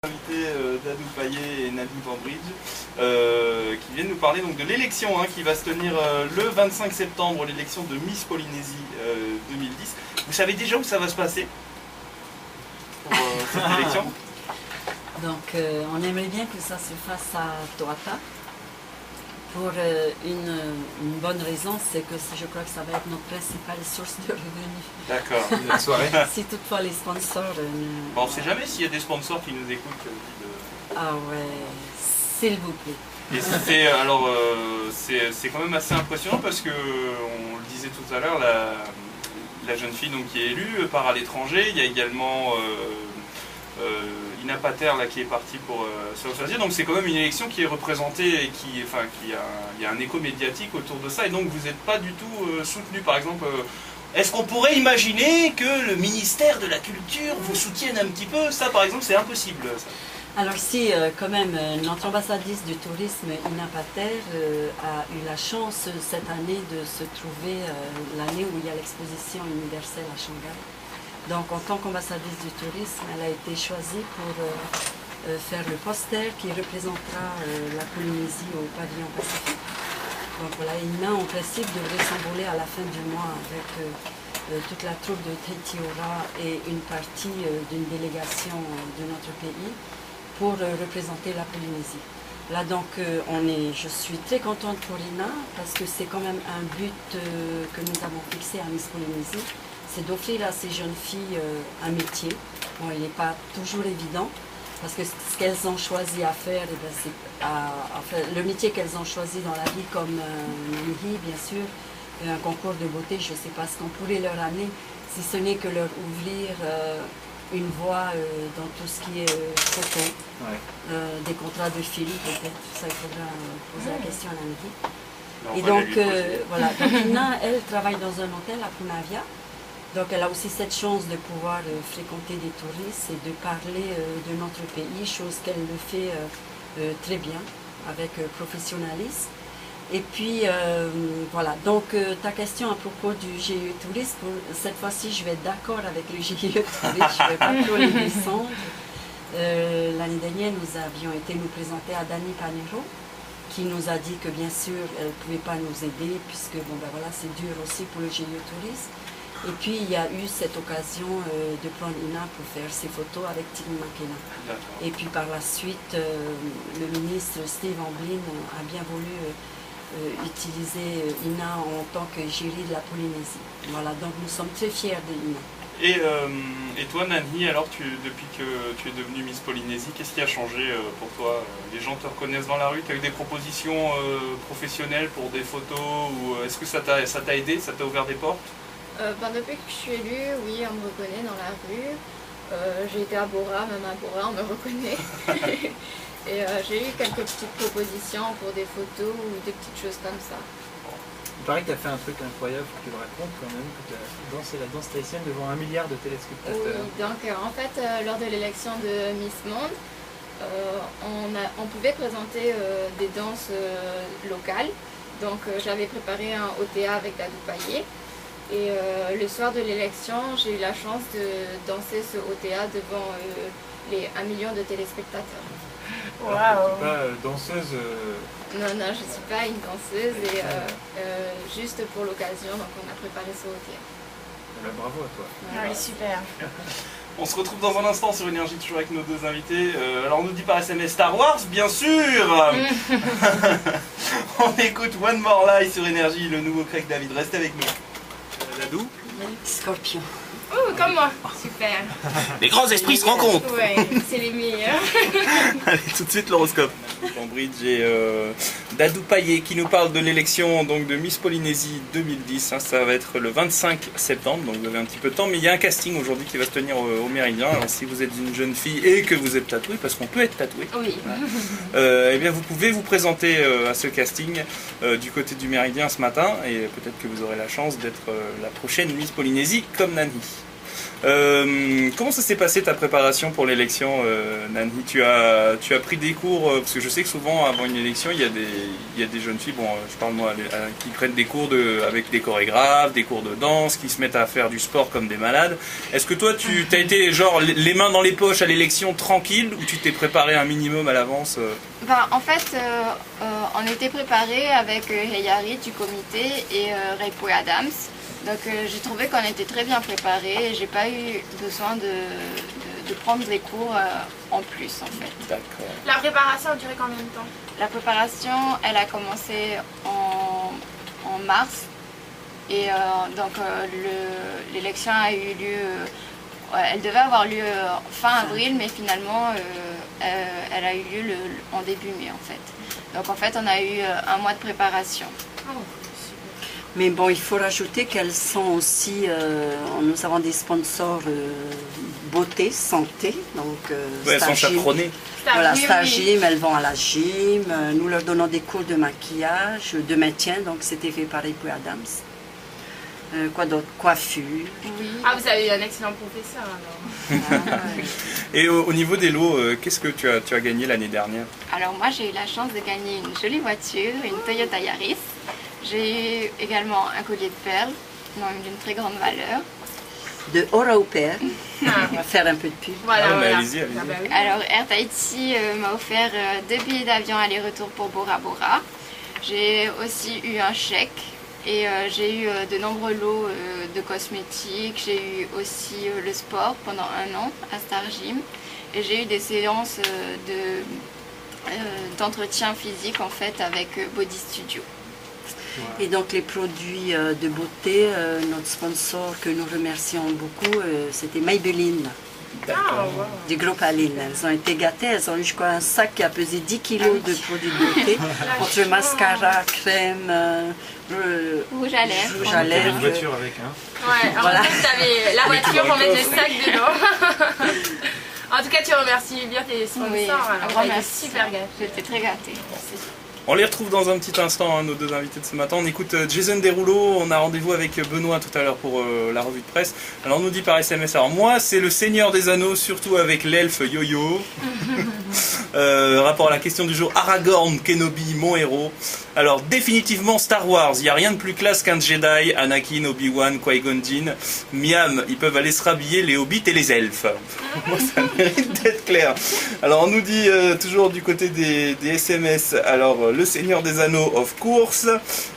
Invité Dadou Payet et Nadine Cambridge qui viennent nous parler donc de l'élection qui va se tenir le 25 septembre, l'élection de Miss Polynésie 2010. Vous savez déjà où ça va se passer pour cette élection? Donc on aimerait bien que ça se fasse à Toata pour une bonne raison, c'est que je crois que ça va être notre principale source de revenus. D'accord. La soirée. Si toutefois les sponsors... Bon, on ne sait jamais s'il y a des sponsors qui nous écoutent. Ah ouais, s'il vous plaît. Et c'est quand même assez impressionnant parce que, on le disait tout à l'heure, la jeune fille donc, qui est élue part à l'étranger. Il y a également Ina Pater là, qui est partie pour se choisir. Donc c'est quand même une élection qui est représentée et il y a un écho médiatique autour de ça. Et donc vous n'êtes pas du tout soutenu. Par exemple, est-ce qu'on pourrait imaginer que le ministère de la Culture vous soutienne un petit peu? Ça par exemple c'est impossible. Ça. Alors si, quand même, notre ambassadrice du tourisme, Ina Pater, a eu la chance cette année de se trouver l'année où il y a l'exposition universelle à Shanghai. Donc en tant qu'ambassadrice du tourisme, elle a été choisie pour faire le poster qui représentera la Polynésie au pavillon Pacifique. Donc voilà, Ina en principe devrait s'envoler à la fin du mois avec toute la troupe de Taitiora et une partie d'une délégation de notre pays pour représenter la Polynésie. Là donc je suis très contente pour Ina parce que c'est quand même un but que nous avons fixé à Miss Polynésie, c'est d'offrir à ces jeunes filles un métier. Bon, il n'est pas toujours évident parce que ce qu'elles ont choisi à faire, c'est le métier qu'elles ont choisi dans la vie, comme Mihi bien sûr, un concours de beauté, je ne sais pas ce qu'on pourrait leur amener, si ce n'est que leur ouvrir une voie dans tout ce qui est photo, des contrats de film peut-être, ça il faudra poser la question à la Mihi. Et donc voilà, donc Ina, elle travaille dans un hôtel à Punavia. Donc elle a aussi cette chance de pouvoir fréquenter des touristes et de parler de notre pays, chose qu'elle le fait très bien, avec professionnalisme. Et puis voilà, donc ta question à propos du GIE Tourisme, cette fois-ci je vais être d'accord avec le GIE Tourisme, je ne vais pas trop les descendre. L'année dernière nous avions été nous présenter à Dani Panero, qui nous a dit que bien sûr elle ne pouvait pas nous aider puisque bon, ben voilà, c'est dur aussi pour le GIE Tourisme. Et puis il y a eu cette occasion de prendre Ina pour faire ses photos avec Tini Makena. Et puis par la suite, le ministre Steve Amblin a bien voulu utiliser Ina en tant que jury de la Polynésie. Voilà, donc nous sommes très fiers de Ina. Et toi Nani, alors depuis que tu es devenue Miss Polynésie, qu'est-ce qui a changé pour toi? Les gens te reconnaissent dans la rue? Tu as eu des propositions professionnelles pour des photos? Ou est-ce que ça t'a aidé? Ça t'a ouvert des portes? Depuis que je suis élue, oui, on me reconnaît dans la rue. J'ai été à Bora, même à Bora, on me reconnaît. Et j'ai eu quelques petites propositions pour des photos ou des petites choses comme ça. Il paraît que tu as fait un truc incroyable, que tu le racontes quand même, que tu as dansé la danse tahitienne devant 1 milliard de téléspectateurs. Oui, donc en fait, lors de l'élection de Miss Monde, on pouvait présenter des danses locales. Donc j'avais préparé un OTA avec Dadou Payet. Et le soir de l'élection, j'ai eu la chance de danser ce OTA devant les 1 million de téléspectateurs. Wow. Alors que tu n'es pas danseuse Non, je ne suis pas une danseuse et juste pour l'occasion, donc on a préparé ce OTA. Ben, bravo à toi. Oui, super. On se retrouve dans un instant sur Énergie, toujours avec nos deux invités. Alors on nous dit par SMS Star Wars, bien sûr. On écoute One More Lie sur Énergie, le nouveau Craig David. Restez avec nous. Dadou. Scorpion. Oh, comme moi. Super. Les grands esprits se rencontrent. Ouais, c'est les meilleurs. Allez, tout de suite l'horoscope. Cambridge et Dadou Payet qui nous parle de l'élection donc de Miss Polynésie 2010. Ça va être le 25 septembre, donc vous avez un petit peu de temps. Mais il y a un casting aujourd'hui qui va se tenir au Méridien. Alors si vous êtes une jeune fille et que vous êtes tatouée, parce qu'on peut être tatoué, Oui. eh bien vous pouvez vous présenter à ce casting du côté du Méridien ce matin. Et peut-être que vous aurez la chance d'être la prochaine Miss Polynésie comme Nani. Comment ça s'est passé ta préparation pour l'élection, Nani? Tu as pris des cours, parce que je sais que souvent avant une élection, il y a des jeunes filles, bon, je parle moi, qui prennent des cours avec des chorégraphes, des cours de danse, qui se mettent à faire du sport comme des malades. Est-ce que toi, tu as été genre les mains dans les poches à l'élection tranquille, ou tu t'es préparé un minimum à l'avance? En fait, on était préparés avec Heyari du comité et Reipo Adams. Donc j'ai trouvé qu'on était très bien préparés et j'ai pas eu besoin de prendre des cours en plus en fait. D'accord. La préparation a duré combien de temps? La préparation, elle a commencé en mars et l'élection a eu lieu, elle devait avoir lieu fin avril, mais finalement elle a eu lieu en début mai en fait. Donc en fait on a eu un mois de préparation. Oh. Mais bon, il faut rajouter qu'elles sont aussi, nous avons des sponsors beauté, santé, donc elles sont chaperonnées. Voilà, Oui, Star oui. Gym, elles vont à la gym, nous leur donnons des cours de maquillage, de maintien, donc c'était fait par Reipo Adams. Quoi d'autre? Coiffure. Oui. Ah, vous avez eu un excellent professeur alors. Et au niveau des lots, qu'est-ce que tu as gagné l'année dernière? Alors moi j'ai eu la chance de gagner une jolie voiture, une Toyota Yaris. J'ai eu également un collier de perles, d'une très grande valeur. De Aura au Père. On va faire un peu de pub. Voilà, Ah, mais voilà. allez-y. Ah bah oui. Alors Air Tahiti m'a offert 2 billets d'avion aller-retour pour Bora Bora. J'ai aussi eu un chèque et j'ai eu de nombreux lots de cosmétiques. J'ai eu aussi le sport pendant 1 an à Star Gym. Et j'ai eu des séances d'entretien physique en fait avec Body Studio. Et donc les produits de beauté, notre sponsor que nous remercions beaucoup, c'était Maybelline, Ah, wow. du groupe Aline. Elles ont été gâtées, elles ont eu je crois un sac qui a pesé 10 kilos de produits de beauté, entre mascara, crème, Rouge à lèvres. rouge à T'avais une lèvres. voiture avec, hein. Ouais, en Voilà. fait, t'avais la voiture pour mettre le sac dedans. En tout cas, tu remercies bien tes sponsors. Oui, alors, un grand t'as été merci. super gâtés. J'étais très gâtée. On les retrouve dans un petit instant, hein, nos deux invités de ce matin. On écoute Jason Derulo, on a rendez-vous avec Benoît tout à l'heure pour la revue de presse. Alors on nous dit par SMS, alors moi c'est le Seigneur des Anneaux, surtout avec l'elfe Yo-Yo. Rapport à la question du jour, Aragorn, Kenobi, mon héros. Alors définitivement Star Wars, il n'y a rien de plus classe qu'un Jedi, Anakin, Obi-Wan, Qui-Gon Jinn. Miam, ils peuvent aller se rhabiller les hobbits et les elfes. Moi ça mérite d'être clair. Alors on nous dit toujours du côté des SMS, alors le Seigneur des Anneaux of course,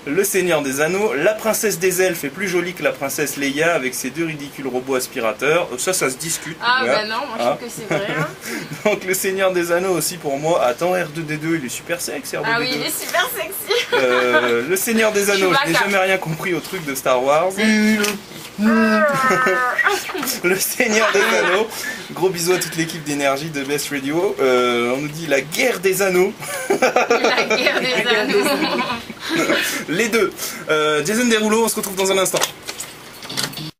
le Seigneur des Anneaux, la princesse des elfes est plus jolie que la princesse Leia avec ses 2 ridicules robots aspirateurs, ça se discute. Ah, voilà. bah non, moi je trouve que c'est vrai. Hein. Donc le Seigneur des Anneaux aussi pour moi, attends R2D2 il est super sexe R2D2. Ah oui, il est super sexy. Le Seigneur des Anneaux, je n'ai Chewbacca. jamais rien compris au truc de Star Wars. Le Seigneur des Anneaux, gros bisous à toute l'équipe d'énergie de Best Radio. On nous dit la guerre des anneaux. La guerre des anneaux. Les deux. Jason Derulo, on se retrouve dans un instant.